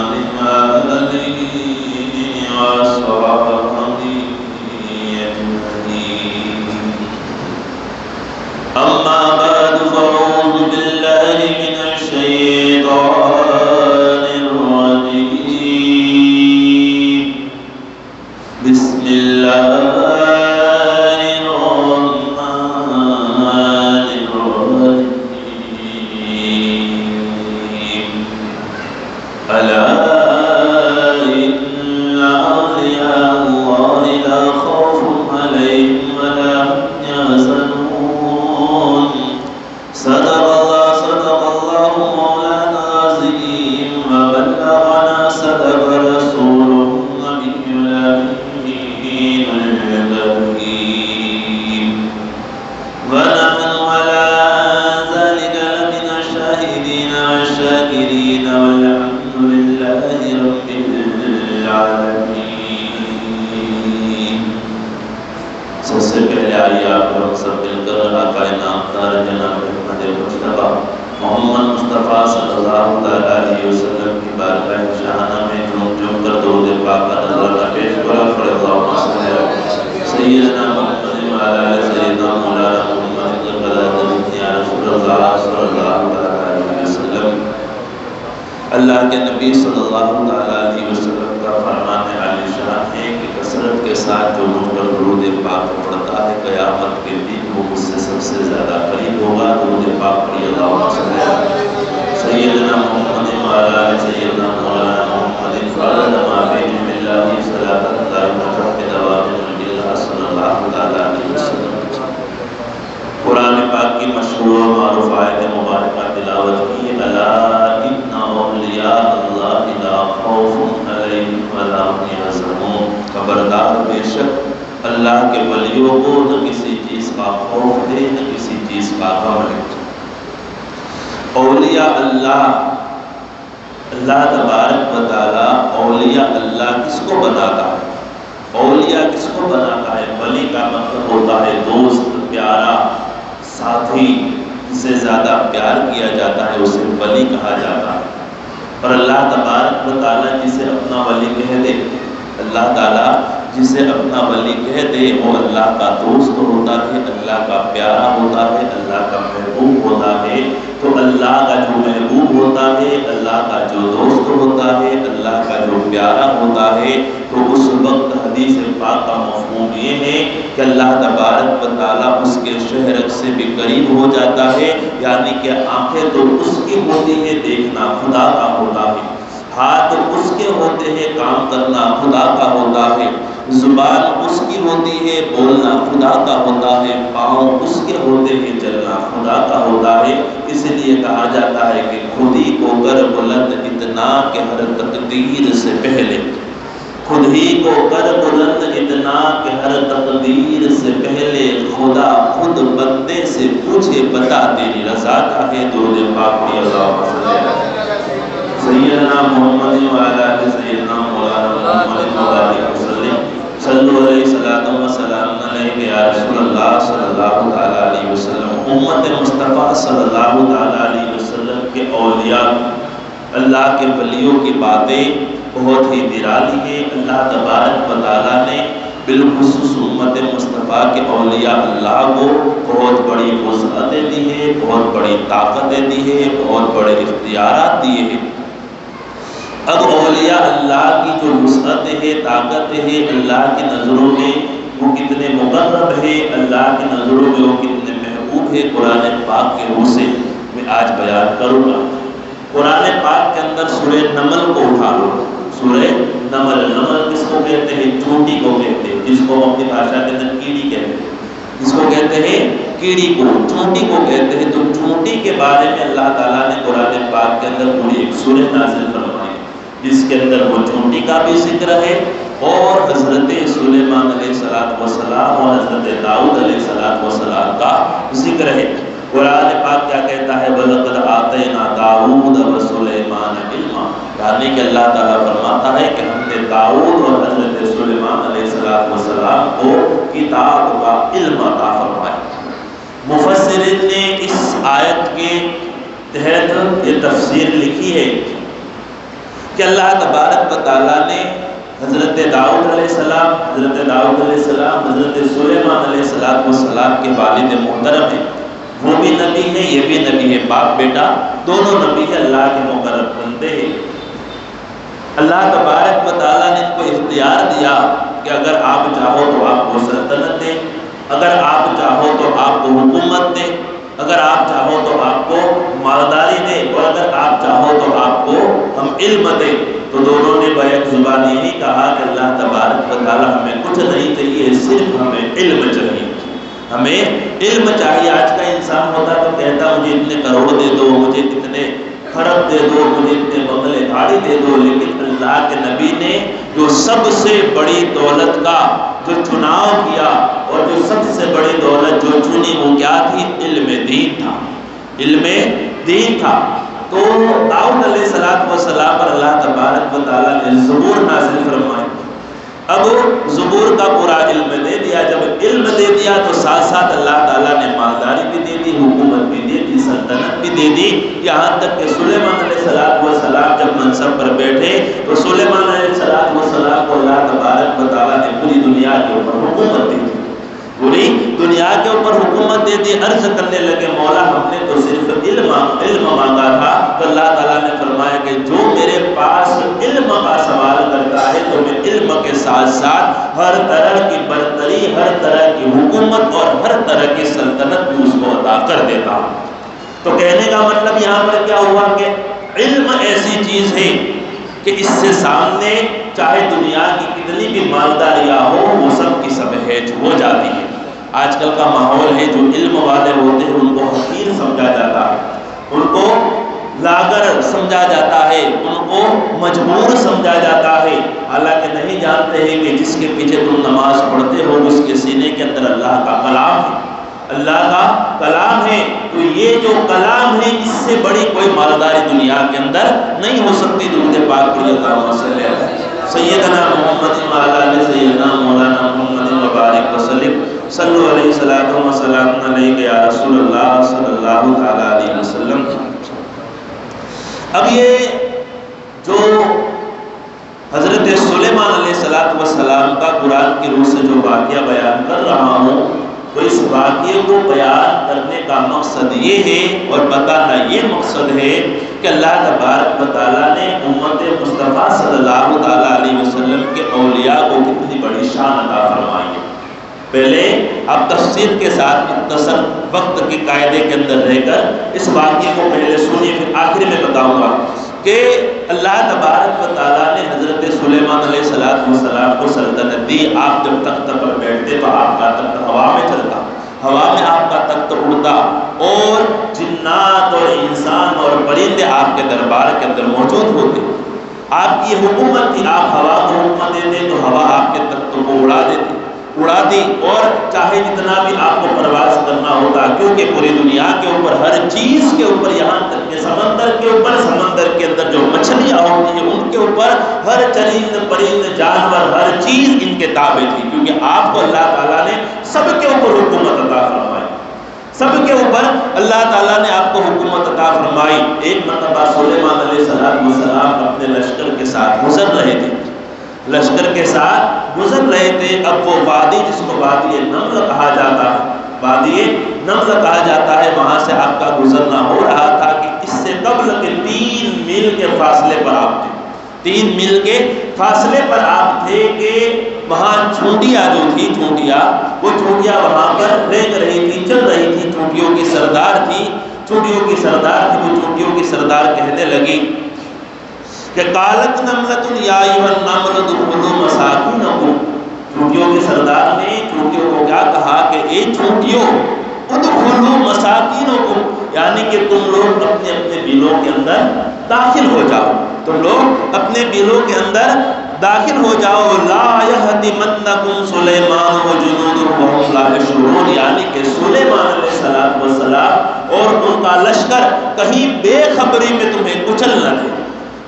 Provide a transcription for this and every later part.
آله وصحبه أجمعين. أما بعد فأعوذ بالله من الشيطان الرجيم. بسم الله الرحمن الرحيم. ألا إن أولياء الله لا خوف عليهم ولا هم يحزنون. صدق الله مولانا العظيم وبلغنا صدق رسوله النبي الأمين الكريم ونحن على ذلك لمن الشاهدين والشاكرين والحمد لله رب العالمين. سب سے پہلے آئیے آپ لوگ سب مل کر آقا نامدار جناب احمد مصطفیٰ محمد مصطفیٰ صلی اللہ علیہ وسلم کی بارگاہ شاہانہ میں جھوم کر درود پاک کا نذرانہ پیش کرا. اللہم صل علی سیدنا محمد وعلی آل سیدنا مولانا محمد یا رسول اللہ صلی اللہ علیہ وسلم. اللہ کے نبی صلی اللہ علیہ وسلم کا فرمان عالی شان ہے کہ کثرت کے ساتھ جو مجھ پر درود پاک پڑھتا ہے قیامت کے دن وہ مجھ سے سب سے زیادہ قریب ہوگا. درود پاک پڑھی. اللہم صل علی سیدنا محمد وعلی آل سیدنا مولانا محمد وعلی آل باللہ صلاۃ دائمۃ بدوام ملک اللہ صلی اللہ علیہ وسلم. قرآن پاک کی مشہور و معروف آیت مبارکہ تلاوت کی. الا ان اولیاء اللہ لا خوف علیہم ولا هم یحزنون. خبردار بے شک اللہ کے ولیوں کو نہ کسی چیز کا خوف ہے نہ کسی چیز کا غم ہے. اولیاء اللہ تبارک و تعالی اولیاء اللہ کس کو بناتا ہے؟ اولیاء کس کو بناتا ہے؟ ولی کا مطلب ہوتا ہے دوست، پیارا، ساتھی. جسے زیادہ پیار کیا جاتا ہے اسے ولی کہا جاتا ہے. اور اللہ تبارک و تعالی جسے اپنا ولی کہہ دے، اللہ تعالی جسے اپنا ولی کہہ دے وہ اللہ کا دوست ہوتا ہے، اللہ کا پیارا ہوتا ہے، اللہ کا محبوب ہوتا ہے. تو اللہ کا جو محبوب ہوتا ہے، اللہ کا جو دوست ہوتا ہے، اللہ کا جو پیارا ہوتا ہے، تو اس وقت حدیث پاک کا مفہوم یہ ہے کہ اللہ تبارک و تعالیٰ اس کے شہرک سے بھی قریب ہو جاتا ہے. یعنی کہ آنکھیں تو اس کی ہوتی ہے، دیکھنا خدا کا ہوتا ہے. ہاتھ اس کے ہوتے ہیں، کام کرنا خدا کا ہوتا ہے. زبان اس کی ہوتی ہے، بولنا خدا کا ہوتا ہے. پاؤں اس کے ہوتے ہیں، چلنا خدا کا ہوتا ہے. اس لیے کہا جاتا ہے کہ خود ہی کو کر بلند اتنا کہ ہر تقدیر سے پہلے. خود ہی کو کر بلند اتنا کہ ہر تقدیر سے پہلے. خدا خود بندے سے پوچھے بتا تیری رضا کا ہے. درود پاک پڑھی. اللہم صل علی سیدنا محمد وعلی آل سیدنا مولانا محمد وبارک وسلم. صلو علیہ صلاۃ و سلام علیہ یا رسول اللہ صلی اللہ علیہ وسلم. امت مصطفیٰ صلی اللہ علیہ وسلم کے اولیاء اللہ کے ولیوں کی باتیں بہت ہی نرالی ہے. اللہ تبارک و تعالیٰ نے بالخصوص امت مصطفیٰ کے اولیاء اللہ کو بہت بڑی وسعتیں دی ہے، بہت بڑی طاقتیں دی ہے، بہت بڑے اختیارات دیے ہیں. اب اولیاء اللہ کی جو وسعتیں ہے، طاقتیں ہے، اللہ کی نظروں میں وہ کتنے مقرب ہے، اللہ کی نظروں میں وہ کتنے محبوب ہے، قرآن پاک کے روح سے میں آج بیان کروں گا. قرآن پاک کے اندر سورہ نمل کو اٹھا لو. سورہ نمل کس کو کہتے ہیں؟ چونٹی کو کہتے ہیں، جس کو اپنی بھاشا کے اندر کیڑی کہتے ہیں. جس کو کہتے ہیں کیڑی کو، چونٹی کو کہتے ہیں. تو چونٹی کے بارے میں اللہ تعالیٰ نے قرآن پاک کے اندر پوری ایک سورہ نازل فرمائی جس کے اندر وہ چونٹی کا بھی ذکر ہے اور حضرت سلیمان علیہ السلام اور حضرت داؤد علیہ السلام کا ذکر ہے. قرآن پاک کیا کہتا ہے؟ وَلَقَدْ آتَيْنَا دَاوُودَ وَسُلَيْمَانَ عِلْمًا. یعنی کہ اللہ تعالیٰ فرماتا ہے کہ ہم نے داؤد اور حضرت سلیمان علیہ السلام کو کتاب کا علم عطا فرمایا. مفسرین نے اس آیت کے تحت یہ تفسیر لکھی ہے کہ اللہ تبارک و تعالیٰ نے حضرت داؤد علیہ السلام، حضرت سلیمان علیہ السلام کے والد محترم ہیں، وہ بھی نبی ہیں، یہ بھی نبی ہے، باپ بیٹا دونوں نبی ہیں، اللہ کے مقرب بندے ہیں۔ اللہ تبارک و تعالیٰ نے ان کو اختیار دیا کہ اگر آپ چاہو تو آپ کو سلطنت دیں، اگر آپ چاہو تو آپ کو حکومت دیں، اگر آپ چاہو تو آپ کو مالداری دیں، اور اگر آپ چاہو تو آپ کو ہم علم دیں۔ تو دونوں نے بیک زبان یہی کہا کہ اللہ تبارک و تعالیٰ ہمیں کچھ نہیں چاہیے، صرف ہمیں علم چاہیے، ہمیں علم چاہیے۔ آج کا انسان ہوتا تو کہتا مجھے اتنے کروڑ دے دو، مجھے اتنے خراب دے دو، مجھے اتنے بنگلے گاڑی دے دو، لیکن اللہ کے نبی نے جو سب سے بڑی دولت کا جو چناؤ کیا اور جو سب سے بڑی دولت جو چنی وہ کیا تھی؟ علم دین تھا، علم دین تھا۔ تو داؤد علیہ السلام پر اللہ تبارک و تعالیٰ نے زبور نازل فرمائی۔ اب زبور کا پورا علم دے دیا، جب علم دے دیا تو ساتھ ساتھ اللہ تعالیٰ نے مالداری بھی دے دی، حکومت بھی دے دی، سلطنت بھی دے دی، یہاں تک کہ سلیمان علیہ السلام جب منصب پر بیٹھے تو سلیمان علیہ السلام کو اللہ تبارک و تعالیٰ نے پوری دنیا کے اوپر حکومت دے دی، پوری دنیا کے اوپر حکومت دے دی۔ عرض کرنے لگے مولا ہم نے تو صرف علم مانگا تھا، تو اللہ تعالیٰ نے فرمایا کہ جو میرے پاس علم کا سوال کرتا ہے تو میں علم کے ساتھ ساتھ ہر طرح کی برتری، ہر طرح کی حکومت اور ہر طرح کی سلطنت بھی اس کو عطا کر دیتا ہوں۔ تو کہنے کا مطلب یہاں پر کیا ہوا کہ علم ایسی چیز ہے کہ اس سے سامنے چاہے دنیا کی کتنی بھی مالداریاں ہو وہ سب کی سب ہیج ہو جاتی ہے۔ آج کل کا ماحول ہے، جو علم والے ہوتے ہیں ان کو حقیر سمجھا جاتا ہے، ان کو لاغر سمجھا جاتا ہے، ان کو مجبور سمجھا جاتا ہے، حالانکہ نہیں جانتے ہیں کہ جس کے پیچھے تم نماز پڑھتے ہو اس کے سینے کے اندر اللہ کا کلام ہے، اللہ کا کلام ہے۔ تو یہ جو کلام ہے اس سے بڑی کوئی مالداری دنیا کے اندر نہیں ہو سکتی۔ درود پاک پڑھیے، اللہم صلی علی سیدنا محمد وعلی آل سیدنا مولانا محمد وبارک وسلم، صلو علیہ الصلوۃ والسلام علیک یا رسول اللہ صلی اللہ تعالی علیہ وسلم۔ اب یہ جو حضرت سلیمان علیہ السلام کا قرآن کی روح سے جو واقعہ بیان کر رہا ہوں، تو اس واقعے کو بیان کرنے کا مقصد یہ ہے اور بتانا یہ مقصد ہے کہ اللہ تبارک و تعالیٰ نے امت مصطفیٰ صلی اللہ تعالیٰ علیہ وسلم کے اولیاء کو کتنی بڑی شان عطا فرمائی ہے۔ پہلے آپ تفسیر کے ساتھ مختصر وقت کے قاعدے کے اندر رہ کر اس واقعے کو پہلے سنیے، پھر آخر میں بتاؤں گا کہ اللہ تبارک و تعالیٰ نے حضرت سلیمان علیہ السلام کو سلطنت دی۔ آپ جب تخت پر بیٹھتے تو آپ کا تخت ہوا میں چلتا، ہوا میں آپ کا تخت اڑتا، اور جنات اور انسان اور پرندے آپ کے دربار کے اندر موجود ہوتے۔ آپ کی حکومت تھی، آپ ہوا کو حکومت دیتے تو ہوا آپ کے تخت کو اڑا دی، اور چاہے جتنا بھی آپ کو پرواز کرنا ہوتا، کیونکہ پوری دنیا کے اوپر ہر چیز کے اوپر، یہاں تک کہ سمندر کے اوپر، سمندر کے اندر جو مچھلیاں ہوتی ہیں ان کے اوپر ہر چرند پرند جانور ہر چیز ان کے تابع تھی، کیونکہ آپ کو اللہ تعالیٰ نے سب کے اوپر حکومت عطا فرمائی، سب کے اوپر اللہ تعالیٰ نے آپ کو حکومت عطا فرمائی۔ ایک مرتبہ سلیمان علیہ السلام اپنے لشکر کے ساتھ گزر رہے تھے، اب وہ وادی جس کو وادی نمل کہا جاتا ہے، وادی نمل کہا جاتا ہے، وہاں سے آپ کا گزرنا ہو رہا تھا کہ اس سے قبل کے 3 میل کے فاصلے پر آپ تھے، 3 میل کے فاصلے پر آپ تھے کہ وہاں چونٹیاں جو تھی، وہ چونٹیاں وہاں پر رہ رہی تھی، چل رہی تھی، چونٹیوں کی سردار تھی، وہ چونٹیوں کی سردار کہنے لگی کہ قالت نملۃ یا ایھا النمل ادخلوا مساکنکم، چونٹیوں کے سردار نے چونٹیوں کو کیا کہا کہ اے چونٹیوں ادخلوا مساکنکم، یعنی کہ تم لوگ اپنے اپنے بلوں کے اندر داخل ہو جاؤ، تم لوگ اپنے بلوں کے اندر داخل ہو جاؤ، لا یہدمنکم سلیمان وجنودہ وہم لا یشعرون، یعنی کہ سلیمان علیہ السلام اور ان کا لشکر کہیں بے خبری میں تمہیں کچل نہ دے،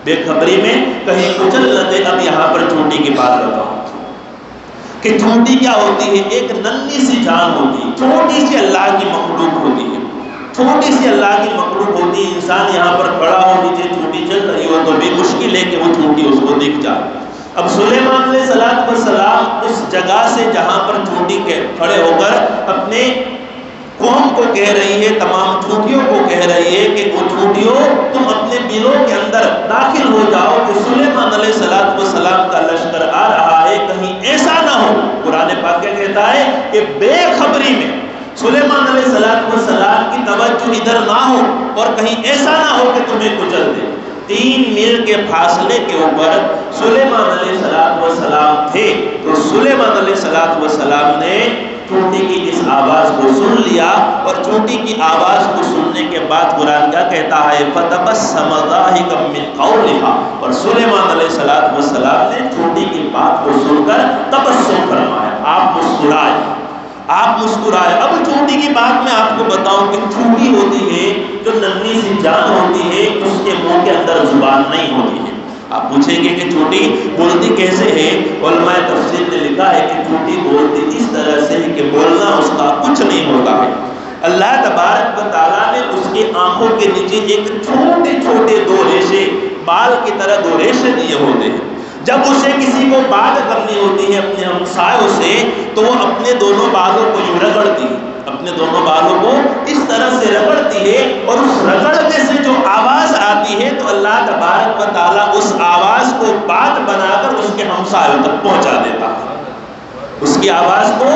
بے خبری میں کہیں کچل نہ دے۔ اب یہاں پر چونٹی کی بات بتاؤں کہ چونٹی کیا ہوتی ہے؟ ایک ننھی سی جان ہوتی ہے، چھوٹی سی اللہ کی مخلوق ہوتی ہے، چھوٹی سی اللہ کی مخلوق ہوتی ہے، انسان یہاں پر کھڑا ہو، نیچے چونٹی چل رہی ہو تو بھی مشکل ہے کہ وہ چونٹی اس کو دکھ جائے۔ اب سلیمان علیہ السلام اس جگہ سے جہاں پر چونٹی کے کھڑے ہو کر اپنے قوم کو کہہ رہی ہے، تمام چونٹیوں کو کہہ رہی ہے کہ وہ چونٹیوں تم اپنے بلوں کے اندر داخل ہو جاؤ کہ سلیمان علیہ السلام کا لشکر آ رہا ہے، کہیں ایسا نہ ہو۔ قرآن پاک کیا کہتا ہے کہ بے خبری میں سلیمان علیہ السلام کی توجہ ادھر نہ ہو اور کہیں ایسا نہ ہو کہ تمہیں کچل دے۔ 3 میل کے فاصلے کے اوپر سلیمان علیہ السلام تھے، تو سلیمان علیہ السلام نے چونٹی کی اس آواز کو سن لیا، اور چونٹی کی آواز کو سننے کے بعد قرآن کیا کہتا ہے، فَتَبَسَّمَ ضَاحِكًا مِّن قَوْلِهَا، اور سلیمان علیہ السلام نے چونٹی کی بات کو سن کر تبسم فرمایا، آپ مسکرائے، آپ مسکرائے۔ اب چونٹی کی بات میں آپ کو بتاؤں کہ چونٹی ہوتی ہے جو ننھی سی جان ہوتی ہے، اس کے منہ کے اندر زبان نہیں ہوتی ہے۔ آپ پوچھیں گے کہ چونٹی بولتی کیسے ہے؟ علماء تفسیر نے لکھا ہے کہ چونٹی بولتی اس طرح سے ہے کہ بولنا اس کا کچھ نہیں ہوتا ہے۔ اللہ تبارک و تعالیٰ نے اس کے آنکھوں کے نیچے ایک چھوٹے چھوٹے 2 ریشے، بال کی طرح 2 ریشے دیے ہوتے ہیں۔ جب اسے کسی کو بات کرنی ہوتی ہے اپنے ہمسایوں سے تو وہ اپنے دونوں بالوں کو یوں رگڑتی ہے، اپنے دونوں بالوں کو اس طرح سے رگڑتی ہے، اور اس رگڑنے سے جو آواز آتی ہے تو اللہ تبارک و تعالیٰ اس آواز کو بات بنا کر اس کے ہمسایوں تک پہنچا دیتا ہے۔ اس کی آواز کو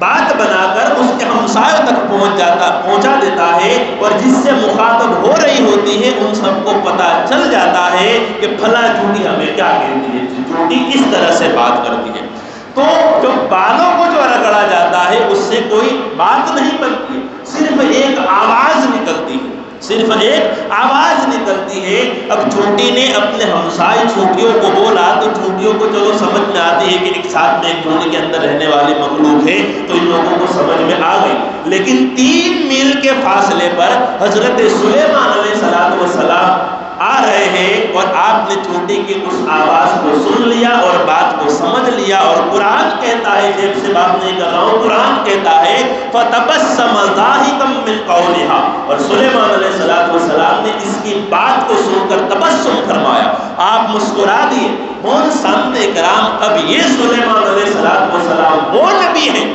بات بنا کر اس کے ہمسایوں تک پہنچا دیتا ہے، اور جس سے مخاطب ہو رہی ہوتی ہے ان سب کو پتہ چل جاتا ہے کہ فلاں چونٹی ہمیں کیا کہتی ہے، چونٹی اس طرح سے بات کرتی ہے۔ تو جو بالوں کو جو رگڑا جاتا ہے اس سے کوئی بات نہیں بنتی، صرف ایک آواز نکلتی ہے، صرف ایک آواز نکلتی ہے۔ اب چونٹی نے اپنے ہمسائے چونٹیوں کو بولا تو چونٹیوں کو چلو سمجھ میں آتی ہے کہ ایک ساتھ میں ایک چونٹی کے اندر رہنے والی مخلوق ہے، تو ان لوگوں کو سمجھ میں آ گئی۔ لیکن 3 میل کے فاصلے پر حضرت سلیمان علیہ السلام آ رہے ہیں، اور آپ نے چونٹی کی اس آواز کو سن لیا اور بات کو سمجھ لیا، اور قرآن کہتا ہے، جیب سے بات نہیں کر رہا ہوں، قرآن کہتا ہے فَتَبَسَّمَ ضَاحِكًا مِّن قَوْلِهَا، اور سلیمان علیہ السلام نے اس کی بات کو سن کر تبسم فرمایا، آپ مسکرا دیے۔ کون سامنے کرام، اب یہ سلیمان علیہ السلام وہ نبی ہیں،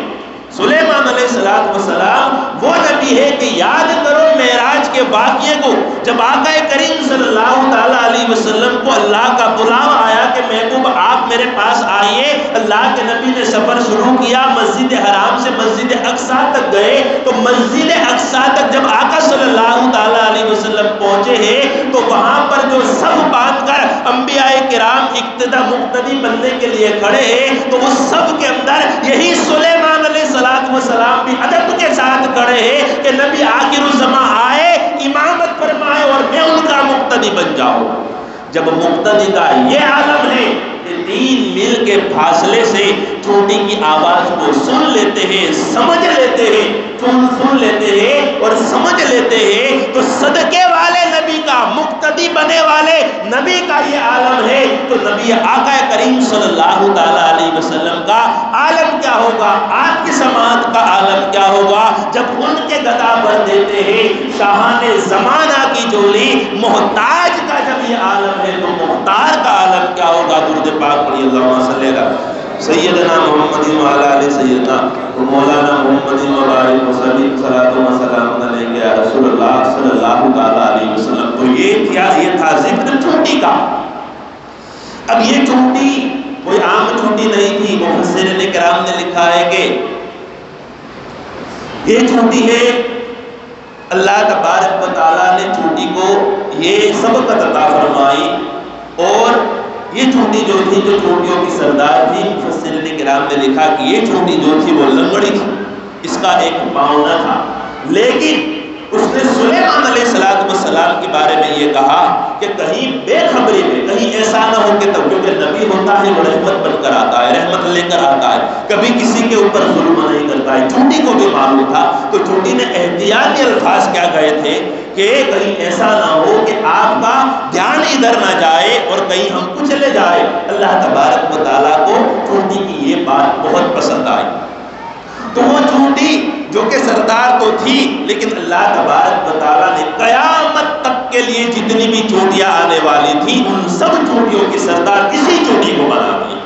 سلیمان علیہ السلام وہ نبی ہے کہ یاد کرو معراج کے واقعے کو، جب آقا کریم صلی اللہ تعالیٰ علیہ وسلم کو اللہ کا بلاوا آیا کہ محبوب آپ میرے پاس آئیے، اللہ کے نبی نے سفر شروع کیا، مسجد حرام سے مسجد اقصیٰ تک گئے، تو مسجد اقصیٰ تک جب آقا صلی اللہ تعالیٰ علیہ وسلم پہنچے ہیں تو وہاں پر جو سب باندھ کر انبیاء کرام اقتدا مقتدی بننے کے لیے کھڑے ہیں، تو اس سب کے اندر یہی سلیمان علیہ السلام بھی ادب کے ساتھ کھڑے ہیں کہ نبی آخر الزمان آئے، امامت فرمائے اور میں ان کا مقتدی بن جاؤں۔ جب مقتدی کا یہ عالم ہے کہ 3 میل کے فاصلے سے چونٹی کی آواز کو سن لیتے ہیں، سمجھ لیتے ہیں، سن لیتے ہیں اور سمجھ لیتے ہیں، تو صدقے والے نبی کا، مقتدی بنے والے نبی کا یہ عالم ہے، تو نبی آقا کریم صلی اللہ تعالیٰ علیہ وسلم کا عالم کیا ہوگا، آپ کی سماعت کا عالم کیا ہوگا جب ان کے گدا بھر دیتے ہیں شاہان زمانہ کی جولی، محتاج کا جب یہ عالم ہے تو مختار کا عالم کیا ہوگا۔ درود پاک پڑھی، اللہم صلی اللہ سیدنا محمد وعلی آلہ سیدنا مولانا محمد وبارک وسلم، صلاۃ و سلام علیک یا رسول اللہ صلی اللہ تعالیٰ علیہ وسلم۔ تو یہ تھا ذکر چونٹی کا۔ اب یہ چونٹی کوئی عام چونٹی نہیں تھی، مفسرین کرام نے لکھا ہے کہ یہ چونٹی ہے، اللہ تبارک و تعالیٰ نے چونٹی کو یہ سبقت عطا فرمائی، اور یہ چونٹی جو تھی، جو چونٹیوں کی سردار تھی، مفسرین کرام نے لکھا کہ یہ چونٹی جو تھی وہ لنگڑی تھی، اس کا ایک پاؤں نہ تھا، لیکن اس نے سلیمان علیہ السلام کے بارے میں یہ کہا کہ کہیں بے خبری میں کہیں ایسا نہ ہو کہ تب، کیونکہ نبی ہوتا ہے وہ رحمت بن کر آتا ہے، رحمت لے کر آتا ہے، کبھی کسی کے اوپر ظلم نہیں کرتا ہے۔ چونٹی کو بھی معلوم تھا، تو چونٹی نے احتیاطی الفاظ کیا کہے تھے کہ کہیں ایسا نہ ہو کہ آپ کا دھیان ادھر نہ جائے اور کہیں ہم کچلے جائے۔ اللہ تبارک و تعالیٰ کو چونٹی کی یہ بات بہت پسند آئی، تو وہ چونٹی جو کہ سردار تو تھی، لیکن اللہ تبارک و تعالیٰ نے قیامت تک کے لیے جتنی بھی چوٹیاں آنے والی تھی ان سب چوٹیوں کے سردار اسی چوٹی کو بنا دیا،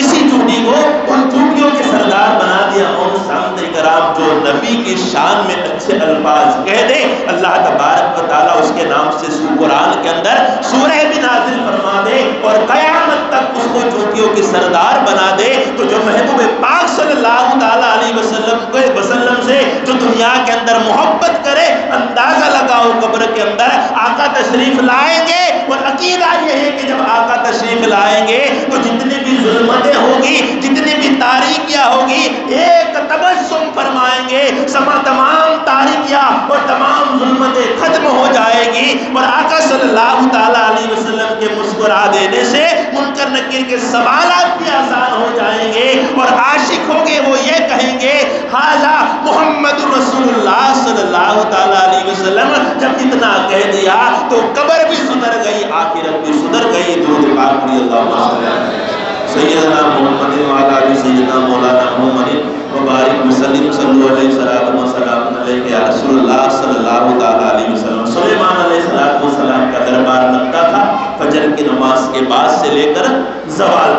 اسی چوٹی کو ان چوٹیوں کے سردار بنا دیا۔ اور سامنے کرام جو نبی کی شان میں اچھے الفاظ کہہ دے، اللہ تبارک و تعالیٰ اس کے نام سے قرآن کے اندر سورہ بھی نازل فرما دے اور قیامت تک اس کو چوٹیوں کے سردار بنا دے۔ تو جو محبوب پاک صلی اللہ تعالیٰ علیہ وسلم سے جو دنیا کے اندر محبت کرے، اندازہ لگاؤ قبر کے اندر آقا تشریف لائیں گے، اور عقیدہ یہ ہے کہ جب آقا تشریف لائیں گے تو جتنی بھی ظلمتیں ہوگی، جتنی بھی تاریکیاں ہوگی، ایک تبسم فرمائیں گے، تمام تاریکیاں اور تمام ظلمتیں ختم ہو جائے گی، اور آقا صلی اللہ تعالیٰ علیہ وسلم کے مسکرا دینے سے منکر نکیر کے سوالات بھی آسان ہو جائیں گے، اور عاشق ہوں گے وہ یہ کہیں گے ھذا محمد رسول اللہ صلی اللہ تعالیٰ علیہ وسلم۔ جب اتنا کہہ دیا تو قبر بھی سدھر گئی، آخرت بھی سدھر گئی۔ درود پاک پڑھیے اللہم سیدنا محمد وعلی آلہ سیدنا مولانا محمد وبارک وسلم صلی اللہ علیہ وسلم علیہ یا رسول اللہ صلی اللہ تعالیٰ علیہ وسلم۔ سلیمان علیہ السلام کا دربار لگتا تھا فجر کی نماز کے بعد سے لے کر زوال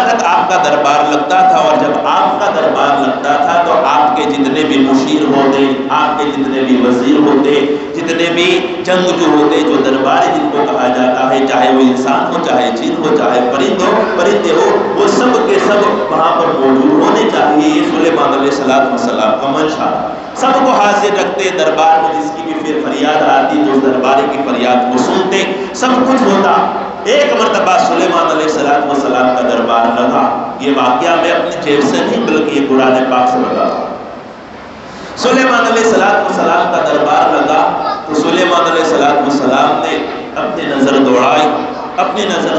تک آپ کا دربار لگتا تھا، اور جب آپ کا دربار لگتا تھا تو آپ کے جتنے بھی مشیر ہوتے، آپ کے جتنے بھی وزیر ہوتے، جتنے بھی جنگجو ہوتے، جو درباری جن کو کہا جاتا ہے، چاہے وہ انسان ہو، چاہے جن ہو، چاہے پرندے ہو، وہ سب کے سب وہاں پر موجود ہونے چاہیے۔ یہ سلیمان علیہ السلام کا منشا، سب کو حاضر رکھتے دربار میں، جس کی بھی پھر فریاد آتی تو اس درباری کی فریاد کو سنتے، سب کچھ ہوتا۔ ایک مرتبہ سلیمان علیہ السلام کا دربار لگا، یہ واقعہ میں اپنی جیب سے نہیں بلکہ یہ قرآن پاک سے لگا۔ سلیمان علیہ السلام کا دربار لگا تو سلیمان علیہ السلام نے اپنی نظر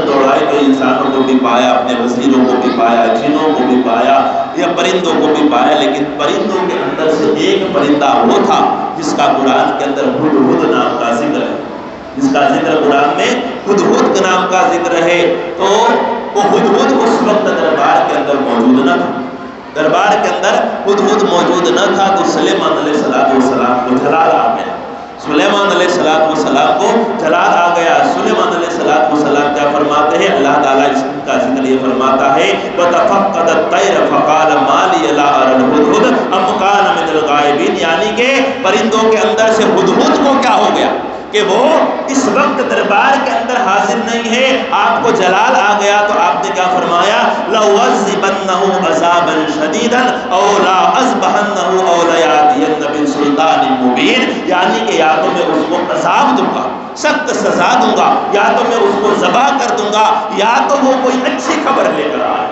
دوڑائی تو انسانوں کو بھی پایا، اپنے وزیروں کو بھی پایا، جنوں کو بھی پایا، یا پرندوں کو بھی پایا، لیکن پرندوں کے اندر سے ایک پرندہ وہ تھا جس کا قرآن کے اندر ہدہد نام کا ذکر ہے، جس کا ذکر قرآن میں ہدہد نام کا ذکر ہے۔ تو وہ ہدہد اس وقت دربار کے اندر موجود نہ تھا، دربار کے اندر ہدہد موجود نہ تھا، تو سلیمان علیہ السلام کو جلال آ گیا، سلیمان علیہ السلام کو جلال آ گیا۔ سلیمان علیہ السلام کیا فرماتے ہیں؟ اللہ تعالیٰ اس کا ذکر یہ فرماتا ہے وَتَفَقَّدَ الطَّيْرَ فَقَالَ مَا لِيَ لَا أَرَى الْهُدْهُدَ أَمْ كَانَ مِنَ الْغَائِبِينَ، یعنی کہ پرندوں کے اندر سے ہدہد کو کیا ہو گیا کہ وہ اس وقت دربار کے اندر حاضر نہیں ہے، آپ کو جلال آ گیا، تو آپ نے کیا فرمایا؟ لَأُعَذِّبَنَّهُ عَذَابًا شَدِيدًا أَوْ لَأَذْبَحَنَّهُ أَوْ لَيَأْتِيَنَّ بِسُلْطَانٍ مُبِينٍ، یعنی کہ یا تو میں اس کو عذاب دوں گا، سخت سزا دوں گا، یا تو میں اس کو ذبح کر دوں گا، یا تو وہ کوئی اچھی خبر لے کر آئے۔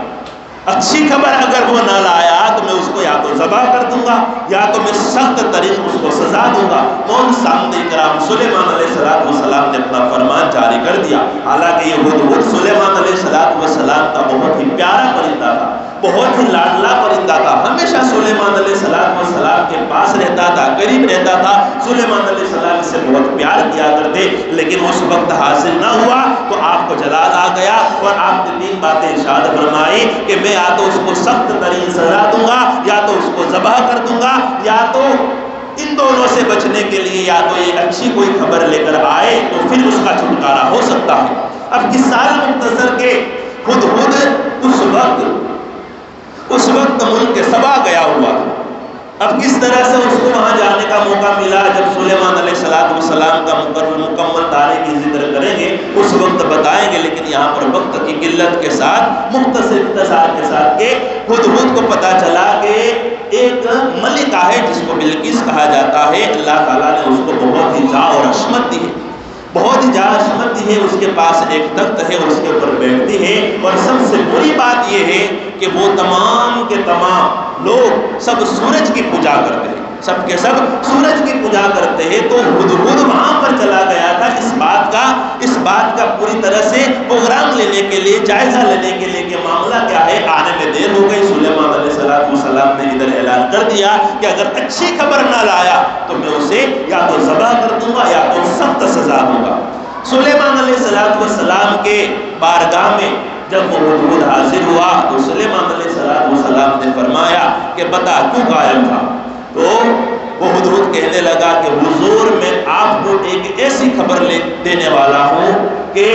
اچھی خبر اگر وہ نہ لایا تو میں اس کو یا تو ذبح کر دوں گا، یا تو میں سخت ترین اس کو سزا دوں گا۔ کون سامنے کرام سلیمان علیہ السلام نے اپنا فرمان جاری کر دیا، حالانکہ یہ ہدہد سلیمان علیہ السلام کا بہت ہی پیارا پرندہ تھا، بہت ہی لاڈلا پرندہ تھا، ہمیشہ سلیمان علیہ السلام کے پاس رہتا تھا، قریب رہتا تھا، سلیمان علیہ السلام سے بہت پیار کیا کرتے، لیکن اس وقت حاصل نہ ہوا تو آپ کو جلال آ گیا، اور آپ نے تین باتیں ارشاد فرمائی کہ میں یا تو اس کو سخت ترین سزا دوں گا، یا تو اس کو ذبح کر دوں گا، یا تو ان دونوں سے بچنے کے لیے یا تو ایک اچھی کوئی خبر لے کر آئے تو پھر اس کا چھٹکارا ہو سکتا ہے۔ اب کس سال مختصر کے ہدہد اس وقت ملک سبا گیا ہوا تھا، اب کس طرح سے اس کو وہاں جانے کا موقع ملا، جب سلیمان علیہ السلام کا مکمل تاریخ کی ذکر کریں گے اس وقت بتائیں گے، لیکن یہاں پر وقت کی قلت کے ساتھ مختصر اختصار کے ساتھ کہ ہدہد کو پتا چلا کہ ایک ملکہ ہے جس کو بلقیس کہا جاتا ہے، اللہ تعالیٰ نے اس کو بہت ہی جاہ اور عظمت دی ہے، بہت ہی جاہ عظمت دی ہے، اس کے پاس ایک تخت ہے، اس کے اوپر بیٹھتی ہے، اور سب سے بری بات یہ ہے کہ وہ تمام کے تمام لوگ سب سورج کی پوجا کرتے ہیں، سب کے سب سورج کی پوجا کرتے ہیں۔ تو ہدہد وہاں پر چلا گیا تھا اس بات کا پوری طرح سے پروگرام لینے کے لیے، جائزہ لینے کے لیے کہ معاملہ کیا ہے، آنے میں دیر ہو گئی۔ سلیمان علیہ السلام نے ادھر اعلان کر دیا کہ اگر اچھی خبر نہ لایا تو میں اسے یا تو ذبح کر دوں گا یا تو سخت سزا دوں گا۔ سلیمان علیہ السلام کے بارگاہ میں جب وہ ہدہد حاضر ہوا تو سلیمان علیہ السلام نے فرمایا کہ بتا کیوں قائم تھا؟ تو وہ ہدہد کہنے لگا کہ حضور میں آپ کو ایک ایسی خبر دینے والا ہوں کہ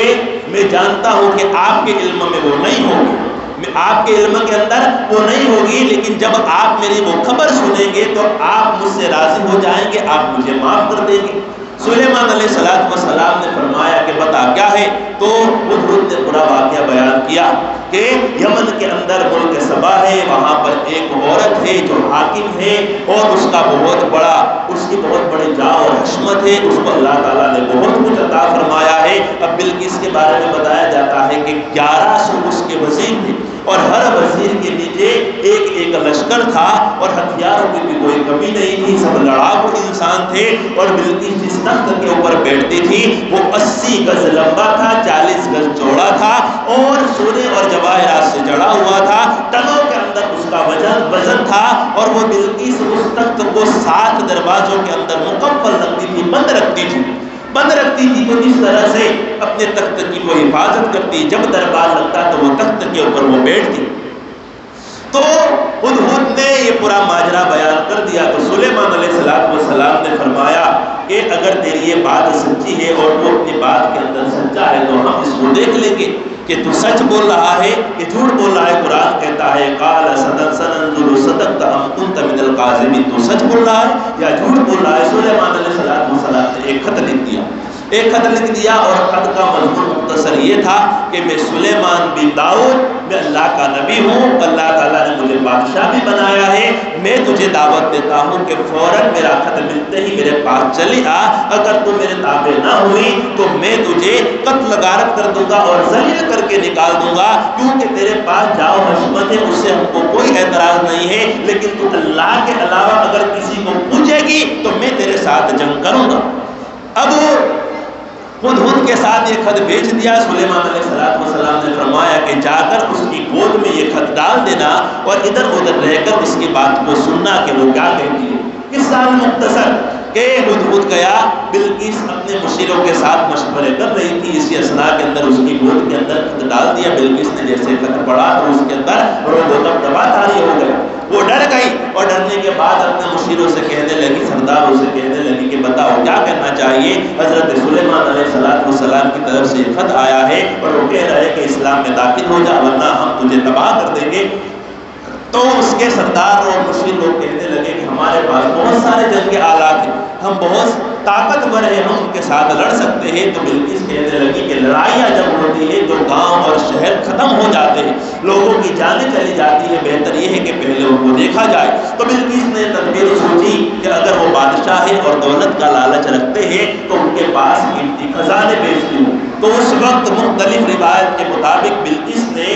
میں جانتا ہوں کہ آپ کے علم میں وہ نہیں ہوگی، آپ کے علم کے اندر وہ نہیں ہوگی، لیکن جب آپ میری وہ خبر سنیں گے تو آپ مجھ سے راضی ہو جائیں گے، آپ مجھے معاف کر دیں گے۔ سلیمان علیہ السلام نے فرمایا کہ بتا کیا ہے؟ تو ہدہد نے پورا واقعہ بیان کیا کہ یمن کے اندر ملک سبا ہے، وہاں پر ایک عورت ہے جو حاکم ہے اور اس کا بہت بڑا، اس کی بہت بڑی جاہ اور حشمت ہے، اس کو اللہ تعالیٰ نے بہت کچھ عطا فرمایا ہے۔ اب بلقیس کے بارے میں بتایا جاتا ہے کہ 1100 اس کے وزیر تھے اور ہر وزیر کے نیچے ایک ایک لشکر تھا اور ہتھیاروں کی بھی کوئی کمی نہیں تھی، سب لڑاکو انسان تھے۔ اور بلقیس جس تخت کے اوپر بیٹھتی تھی وہ 80 گز لمبا تھا، 40 گز چوڑا تھا اور سونے اور جواہرات سے جڑا ہوا تھا، ٹنوں کے اندر اس کا وزن تھا۔ اور وہ بلقیس اس تخت کو 7 دروازوں کے اندر مکمل رکھتی تھی، بند رکھتی تھی تو اس طرح سے اپنے تخت کی وہ حفاظت کرتی، جب دربار لگتا تو وہ تخت کے اوپر وہ بیٹھتی۔ تو ہدہد نے یہ پورا ماجرا بیان کر دیا تو سلیمان علیہ السلام نے فرمایا کہ اگر تیری یہ بات سچی ہے اور تو اپنی بات کے اندر سچا ہے تو ہم اس کو دیکھ لیں گے کہ تو سچ بول رہا ہے کہ جھوٹ بول رہا ہے۔ قرآن کہتا ہے قال سننظر صدقت ام کنت من الکاذبین، تو سچ بول رہا ہے یا جھوٹ بول رہا ہے۔ سلیمان علیہ السلام نے ایک خط لکھ دیا اور خط کا مضمون مختصر یہ تھا کہ میں سلیمان بن داؤد، میں اللہ کا نبی ہوں، اللہ تعالیٰ نے مجھے بادشاہ بھی بنایا ہے، میں تجھے دعوت دیتا ہوں کہ فوراً میرا خط ملتے ہی میرے پاس چلی آ، اگر تو میرے تابع نہ ہوئی تو میں تجھے قتل غارت کر دوں گا اور ذلیل کر کے نکال دوں گا، کیونکہ تیرے پاس جاؤ حشمت ہے، اس سے ہم کو کوئی اعتراض نہیں ہے، لیکن تو اللہ کے علاوہ اگر کسی کو پوچھے گی تو میں تیرے ساتھ جنگ کروں گا۔ اب ہدہد کے ساتھ یہ خط بھیج دیا۔ سلیمان علیہ السلام نے فرمایا کہ جا کر اس کی گود میں یہ خط ڈال دینا اور ادھر ادھر رہ کر اس کی بات کو سننا کہ وہ کیا کہتی ہے۔ اس سال مختصر کہ ہدہد گیا، بلقیس اپنے مشیروں کے ساتھ مشورے کر رہی تھی، اسی اثناء کے اندر اس کی گود کے اندر خط ڈال دیا۔ بلقیس نے جیسے خط پڑھا تو اس کے اندر روب و دبدبا طاری ہو گیا، وہ ڈر گئی اور ڈرنے کے بعد اپنے مشیروں سے کہنے لگی، سرداروں سے کہنے لگی کہ بتاؤ کیا کرنا چاہیے؟ حضرت سلیمان علیہ السلام کی طرف سے خط آیا ہے اور وہ کہہ رہے کہ اسلام میں داخل ہو جا ورنہ ہم تجھے تباہ کر دیں گے۔ تو اس کے سردار اور مشیر لوگ کہنے لگے کہ ہمارے پاس بہت سارے جنگ کے آلات ہیں، ہم بہت طاقتور ہیں، ہم ان کے ساتھ لڑ سکتے ہیں۔ تو بلقیس کہنے لگی کہ لڑائیاں جب ہوتی ہے تو گاؤں اور شہر ختم ہو جاتے ہیں، لوگوں کی جانیں چلی جاتی ہے، بہتر یہ ہے کہ پہلے ان کو دیکھا جائے۔ تو بلقیس نے تدبیر سوچی کہ اگر وہ بادشاہ ہے اور دولت کا لالچ رکھتے ہیں تو ان کے پاس قیمتی خزانے بیچتی ہوں۔ تو اس وقت مختلف روایت کے مطابق بلقیس نے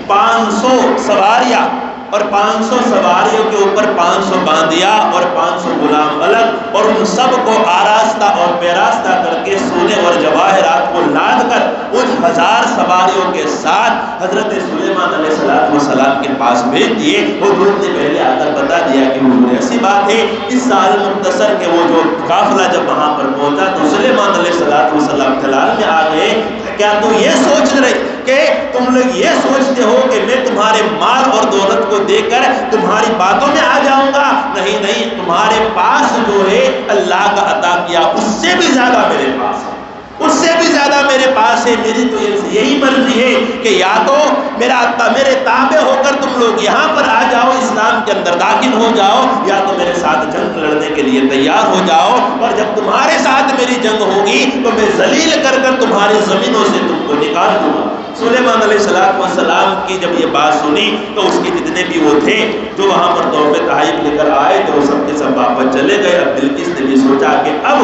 500 سواریاں اور 500 سواریوں کے اوپر 500 باندیا اور 500 غلام الگ، اور ان سب کو آراستہ اور پیراستہ کر کے سونے اور جواہرات کو لاد کر ان 1000 سواریوں کے ساتھ حضرت سلیمان علیہ السلام کے پاس بھیج دیے۔ حضور نے پہلے آ کر بتا دیا کہ حضور ایسی بات ہے اس سال مختصر کہ وہ جو قافلہ جب وہاں پر پہنچا تو سلیمان علیہ السلام جلال میں آ گئے۔ کیا تم یہ سوچ رہے کہ تم لوگ یہ سوچتے ہو کہ میں تمہارے مال اور دولت کو دے کر تمہاری باتوں میں آ جاؤں گا؟ نہیں نہیں، تمہارے پاس جو ہے اللہ کا عطا کیا اس سے بھی زیادہ میرے پاس ہے، اس سے بھی زیادہ میرے پاس ہے۔ میری تو یہی مرضی ہے کہ یا تو میرے تابع ہو کر تم لوگ یہاں پر آ جاؤ، اسلام کے اندر داخل ہو جاؤ، یا تو میرے ساتھ جنگ لڑنے کے لیے تیار ہو جاؤ، اور جب تمہارے ساتھ میری جنگ ہوگی تو میں ذلیل کر کر تمہاری زمینوں سے تم کو نکال دوں گا۔ سلیمان علیہ السلام کی جب یہ بات سنی تو اس کے جتنے بھی وہ تھے جو وہاں پر تحفے تحائف لے کر آئے تو وہ سب کے سب واپس چلے گئے۔ اب بلقیس نے بھی سوچا کہ اب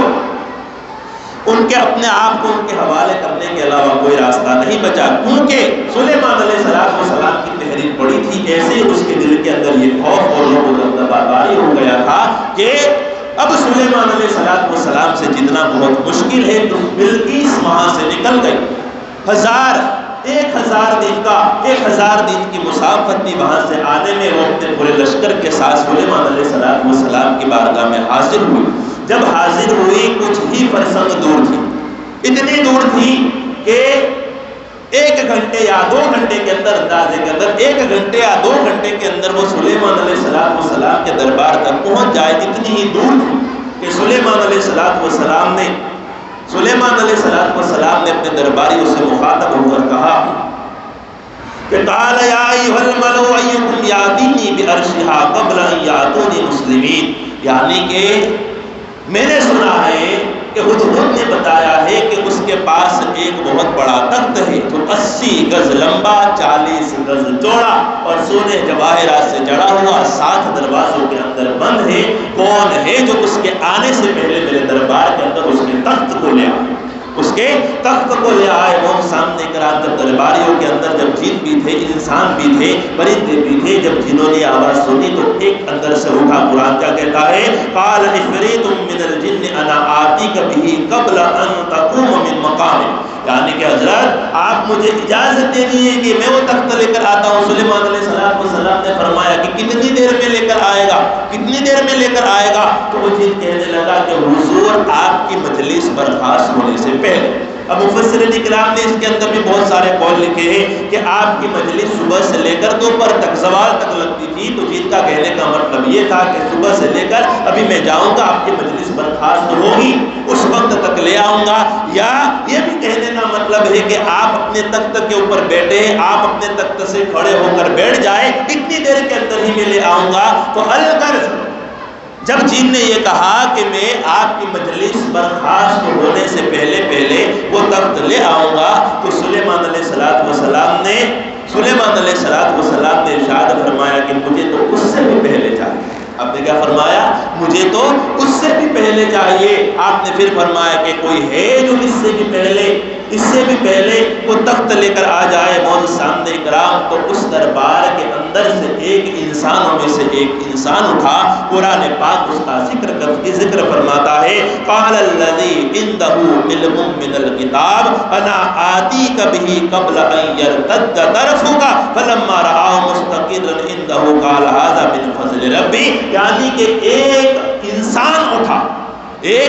ان کے اپنے آپ کو ان کے حوالے کرنے کے علاوہ کوئی راستہ نہیں بچا، کیونکہ سلیمان علیہ السلام کی تحریر پڑی تھی، ایسے اس کے دل کے اندر یہ خوف اور روب و دبدبا طاری ہو گیا تھا کہ اب سلیمان علیہ السلام سے جتنا بہت مشکل ہے۔ تو بلقیس وہاں سے نکل گئی، 1000 دن کی مسافت تھی وہاں سے آنے میں۔ وہ اپنے پورے لشکر کے ساتھ سلیمان علیہ السلام کی بارگاہ میں حاضر ہوئی۔ جب حاضر ہوئی کچھ ہی فرسنگ دور تھی، اتنی دور تھی کہ 1 گھنٹے گھنٹے یا 2 گھنٹے کے اندر اندازے کے اندر 1 گھنٹے یا 2 گھنٹے کے اندر وہ سلیمان علیہ السلام کے دربار تک پہنچ جائے، اتنی ہی دور تھی کہ سلیمان علیہ السلام نے اپنے درباریوں سے مخاطب ہو کر کہا کہ قال یا ایھا الملأ ایکم یاتینی بعرشھا قبل ان یاتونی مسلمین، یعنی کہ میں نے سنا ہے کہ ہدہد نے بتایا ہے کہ اس کے پاس ایک بہت بڑا تخت ہے جو 80 گز لمبا 40 گز چوڑا اور سونے جواہرات سے جڑا ہوا 7 دروازوں کے اندر بند ہے، کون ہے جو اس کے آنے سے پہلے میرے دربار کے اندر اس کے تخت کو لے آئے، اس کے تخت کو لے آئے۔ وہ سامنے کرام جب درباریوں کے اندر جب جن بھی تھے، انسان بھی تھے، پرندے بھی تھے، جب جنہوں نے آواز سنی تو ایک اندر سے اٹھا، قرآن کیا کہتا ہے، قال عفریت من الجن انا آتیک بہ قبل ان تقوم من مقامک، یعنی کہ حضرت آپ مجھے اجازت دے دیجیے کہ میں وہ تخت لے کر آتا ہوں۔ سلیمان علیہ السلام نے فرمایا کہ کتنی دیر میں لے کر آئے گا، کتنی دیر میں لے کر آئے گا؟ تو وہ جن کہنے لگا کہ حضور آپ کی مجلس برخاست ہونے سے پہلے۔ اب مفسرین کرام نے اس کے اندر بھی بہت سارے قول لکھے ہیں کہ آپ کی مجلس صبح سے لے کر دوپہر تک زوال تک لگتی تھی، تو جن کا کہنے کا مطلب یہ تھا کہ صبح سے لے کر ابھی میں جاؤں گا، آپ کی مجلس برخاست ہوگی اس وقت تک لے آؤں گا، یا یہ بھی کہنے کا مطلب ہے کہ آپ اپنے تخت کے اوپر بیٹھے، آپ اپنے تخت سے کھڑے ہو کر بیٹھ جائے، اتنی دیر کے اندر ہی میں لے آؤں گا۔ تو الغرض جب جن نے یہ کہا کہ میں آپ کی مجلس برخاست ہونے سے پہلے وہ تخت لے آؤں گا، تو سلیمان علیہ السلام نے ارشاد فرمایا کہ مجھے تو اس سے بھی پہلے چاہیے۔ آپ نے کیا فرمایا؟ مجھے تو اس سے بھی پہلے چاہیے۔ آپ نے پھر فرمایا کہ کوئی ہے جو اس سے بھی پہلے وہ تخت لے کر آ جائے۔ موجود سامنے کرام تو اس دربار کے اندر سے ایک انسانوں میں سے ایک انسان اٹھا، قرآن پاک اس کا ذکر فرماتا ہے، قال الذی عنده علم من الکتاب انا آتیک بہ قبل ان یرتد طرفک فلما رآہ مستقرا عنده قال ھذا من فضل ربی، یعنی کہ ایک انسان اٹھا ہے۔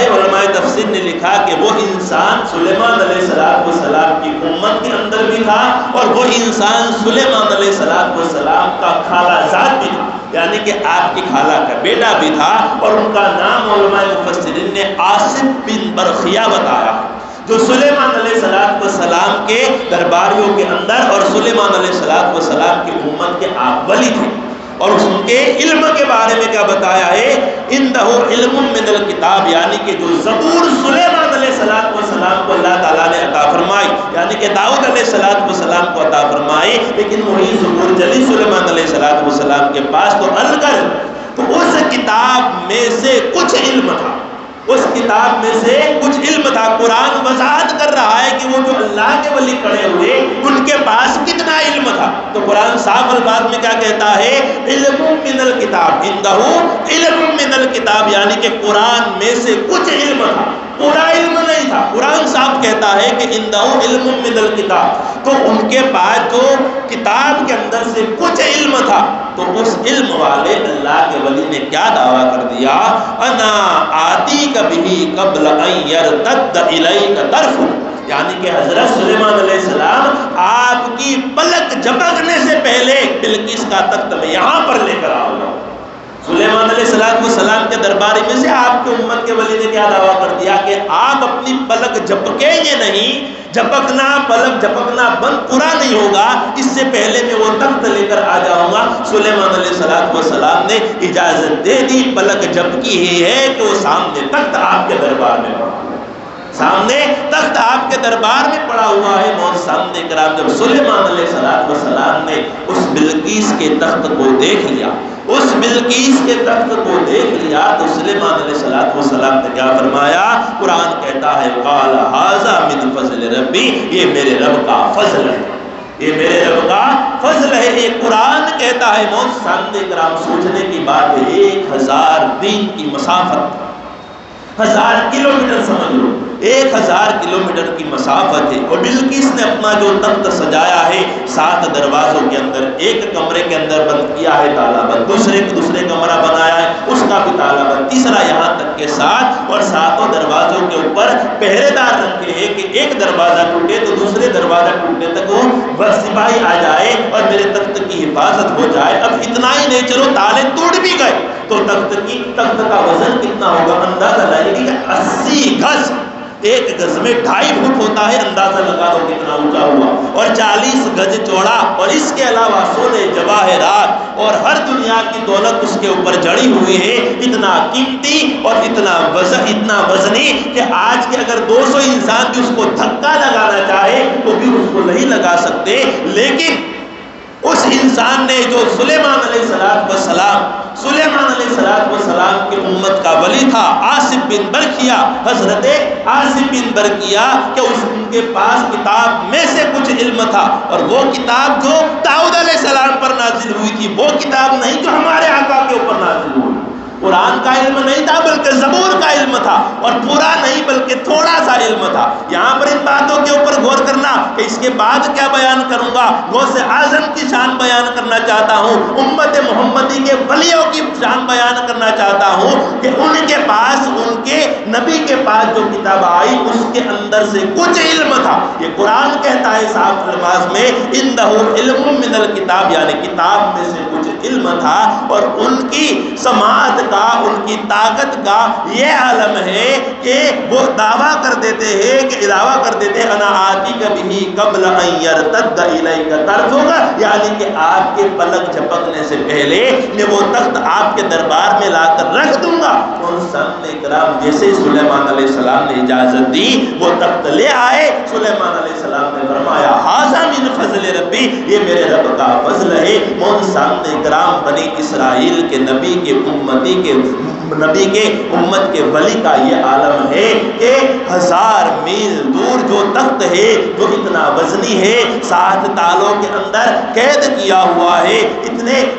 علماء تفسیر نے لکھا کہ وہ انسان سلیمان علیہ السلام کی امت کے اندر بھی تھا، اور وہ انسان سلیمان علیہ السلام کا خالہ زاد بھی تھا، یعنی کہ آپ کی خالہ کا بیٹا بھی تھا، اور ان کا نام علماء مفسرین نے عاصم بن برخیہ بتایا، جو سلیمان علیہ السلام کے درباریوں کے اندر اور سلیمان علیہ السلام کی امت کے آپ ولی تھے۔ اور ان کے علم کے بارے میں کیا بتایا ہے؟ عنده علم من الکتاب، یعنی کہ جو زبور سلیمان علیہ السلام کو اللہ تعالیٰ نے عطا فرمائی، یعنی کہ داؤد علیہ السلام کو عطا فرمائی، لیکن وہی زبور چلی سلیمان علیہ السلام کے پاس، تو الغرض تو اس کتاب میں سے کچھ علم تھا، قرآن وضاحت کر رہا ہے کہ وہ جو اللہ کے ولی کھڑے ہوئے ان کے پاس کتنا علم تھا۔ تو قرآن صاف الفاظ میں کیا کہتا ہے؟ علم من الکتاب، عنده علم من الکتاب، یعنی کہ قرآن میں سے کچھ علم تھا، پورا علم نہیں تھا۔ قرآن صاف کہتا ہے کہ عنده علم من الکتاب، تو ان کے پاس جو کتاب کے اندر سے کچھ علم تھا، تو اس علم والے اللہ کے ولی نے کیا دعویٰ کر دیا؟ انا آتیک بہ قبل ان یرتد الیک طرفک، یعنی کہ حضرت سلیمان علیہ السلام آپ کی پلک جھپکنے سے پہلے بلقیس کا تخت میں یہاں پر لے کر آؤں گا۔ سلیمان علیہ السلام کے درباری میں سے آپ کی امت کے ولی نے کیا دعویٰ کر دیا کہ آپ اپنی پلک جھپکیں گے نہیں، پلک جھپکنا بند پورا نہیں ہوگا، اس سے پہلے میں وہ تخت لے کر آ جاؤں گا۔ سلیمان علیہ السلام نے اجازت دے دی، پلک جھپکی ہی ہے کہ وہ سامنے تخت آپ کے دربار میں پڑا ہوا ہے۔ موت سامنے کرام جب سلیمان علیہ السلام نے اس بلقیس کے تخت کو دیکھ لیا، تو سلیمان علیہ السلام نے کیا فرمایا؟ قرآن کہتا ہے قال ھذا من فضل ربی، یہ میرے رب کا فضل ہے، یہ قرآن کہتا ہے۔ موت سامنے کرام سوچنے کی بات ہے، 1000 دن کی مسافت، 1000 کلومیٹر سمجھ لو، 1000 کلومیٹر کی مسافت ہے، اور بلقیس نے اپنا جو تخت سجایا ہے 7 دروازوں کے اندر، ایک کمرے کے اندر بند کیا ہے تالا بند، دوسرے کمرہ بنایا ہے اس کا بھی تالا بند، تیسرا یہاں تک کے 7، اور 7 دروازوں کے اوپر پہرے دار رکھے ہیں کہ ایک دروازہ ٹوٹے تو دوسرے دروازہ ٹوٹنے تک وہ بس سپاہی آ جائے اور میرے تخت کی حفاظت ہو جائے۔ اب اتنا ہی نہیں، چلو تالے ٹوٹ بھی گئے تو تخت کا وزن کتنا ہوگا اندازہ لگائیے کہ 80 گز، ایک گز میں 2.5 فٹ ہوتا ہے، اندازہ لگا دو کتنا اونچا ہوا، اور 40 گز چوڑا، اور اس کے علاوہ سونے جواہرات اور ہر دنیا کی دولت اس کے اوپر جڑی ہوئی ہے، اتنا قیمتی اور اتنا وزنی کہ آج کے اگر 200 انسان بھی اس کو دھکا لگانا چاہے تو بھی اس کو نہیں لگا سکتے۔ لیکن اس انسان نے جو سلیمان علیہ السلام کی امت کا ولی تھا، آصف بن برقیہ، حضرت آصف بن برقیہ، کہ ان کے پاس کتاب میں سے کچھ علم تھا، اور وہ کتاب جو داؤد علیہ السلام پر نازل ہوئی تھی، وہ کتاب نہیں جو ہمارے آقا کے اوپر نازل ہوئی۔ قرآن کا علم نہیں تھا بلکہ زبور کا علم تھا، اور پورا نہیں بلکہ تھوڑا سا علم تھا۔ یہاں پر ان باتوں کے اوپر غور کرنا کہ اس کے بعد کیا بیان کروں گا، غوث اعظم کی شان بیان کرنا چاہتا ہوں، امت محمدی کے ولیوں کی شان بیان کرنا چاہتا ہوں کہ ان کے پاس، ان کے نبی کے پاس جو کتاب آئی اس کے اندر سے کچھ علم تھا۔ یہ قرآن کہتا ہے صاحب الفاظ میں اندہ علم من الکتاب، یعنی کتاب میں سے کچھ علم تھا، اور ان کی سماعت کا، ان کی طاقت کا یہ عالم ہے کہ وہ دعویٰ کر دیتے ہیں انا آتی کبھی قبل ان یرتد الیک طرفک، یعنی کہ آپ کے پلک جھپکنے سے پہلے میں وہ تخت آپ کے دربار میں لا کر رکھ دوں گا۔ اور سامنے کرام جیسے سلیمان علیہ السلام نے اجازت دی وہ تخت لے آئے، سلیمان علیہ السلام نے فرمایا ھذا من فضل ربی، یہ میرے رب کا فضل ہے۔ اور سامنے کرام بنی اسرائیل کے نبی کے امت کے ولی کا یہ عالم ہے کہ 1000 میل دور جو تخت ہے، جو اتنا وزنی ہے، 7 تالوں کے اندر قید کیا ہوا ہے،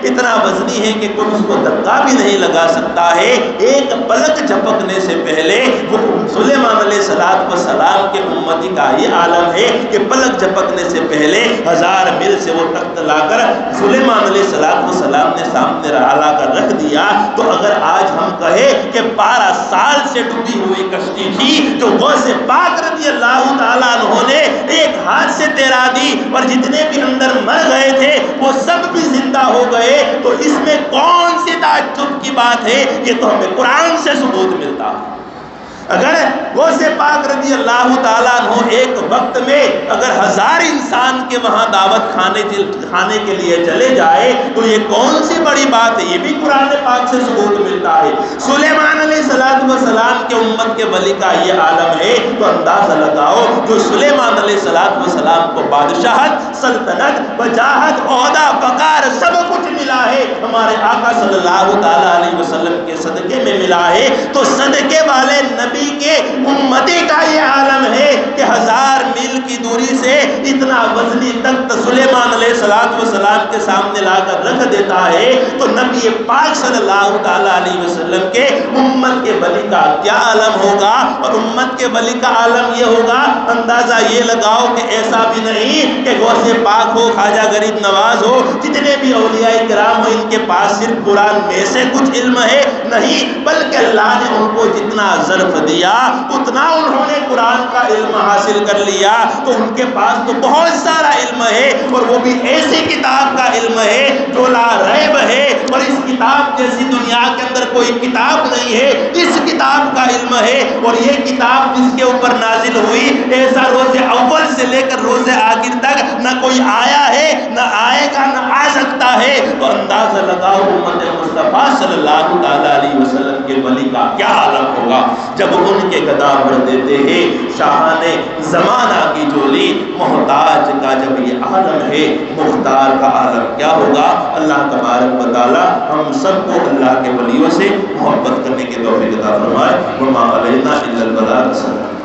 اتنا وزنی ہے کہ کوئی اس کو دھکا بھی نہیں لگا سکتا ہے، ایک پلک جھپکنے سے پہلے وہ سلیمان علیہ السلام کے امتی کا یہ عالم ہے کہ پلک جھپکنے سے پہلے 1000 میل سے وہ تخت لا کر سلیمان علیہ السلام نے سامنے لا کر رکھ دیا۔ تو اگر آج ہم کہیں کہ 12 سال سے ڈوبی ہوئی کشتی تھی جو غوث پاک رضی اللہ تعالیٰ عنہ نے ایک ہاتھ سے تیرا دی، اور جتنے بھی اندر مر گئے تھے وہ سب بھی زندہ ہو گئے، تو اس میں کون سی تعجب کی بات ہے؟ یہ تو ہمیں قرآن سے ثبوت ملتا ہے۔ اگر غوث پاک رضی اللہ تعالیٰ عنہ ایک وقت میں اگر 1000 انسان کے وہاں دعوت کھانے کے لیے چلے جائے تو یہ کون سی بڑی بات ہے؟ یہ بھی قرآن پاک سے ثبوت ملتا ہے۔ سلیمان علیہ السلام کے امت کے ولی کا یہ عالم ہے، تو اندازہ لگاؤ جو سلیمان علیہ السلام کو بادشاہت، سلطنت، وجاہت، عہدہ، وقار سب کچھ ملا ہے، ہمارے آقا صلی اللہ تعالیٰ علیہ وسلم کے صدقے میں ملا ہے، تو صدقے والے نبی کے امتی کا یہ عالم ہے کہ 1000 میل کی دوری سے اتنا وزنی تخت سلیمان علیہ السلام کے سامنے لا کر رکھ دیتا ہے، تو نبی پاک صلی اللہ تعالیٰ علیہ وسلم کے امت کے ولی کا کیا عالم ہوگا؟ اور امت کے ولی کا عالم یہ ہوگا، اندازہ یہ لگاؤ کہ ایسا بھی نہیں کہ غوث پاک ہو، خواجہ غریب نواز ہو، جتنے بھی اولیاء کرام ہو ان کے پاس صرف قرآن میں سے کچھ علم ہے، نہیں، بلکہ اللہ نے ان کو جتنا ظرف دیا اتنا انہوں نے قرآن کا علم حاصل کر لیا، تو ان کے پاس تو بہت سارا علم ہے، اور وہ بھی ایسی کتاب کا علم ہے جو لا ریب ہے، اور اس کتاب جیسی دنیا کے اندر کوئی کتاب نہیں ہے، اس کتاب کا علم ہے، اور یہ کتاب جس کے اوپر نازل ہوئی ایسا روز اول سے لے کر روز آخر تک نہ کوئی آیا ہے، نہ آئے گا، نہ آ سکتا ہے۔ تو اندازہ لگاؤ امت مصطفیٰ صلی اللہ تعالیٰ علیہ وسلم کے ولی کا کیا عالم ہوگا جب ان کے گدا بھر دیتے ہیں شاہان زمانہ کی جولی، محتاج کا جب یہ عالم ہے، مختار کا عالم کیا ہوگا؟ اللہ تبارک و تعالی ہم سب کو اللہ کے ولیوں سے محبت کرنے کی توفیق عطا فرمائے۔ وما علینا الا البلاغ۔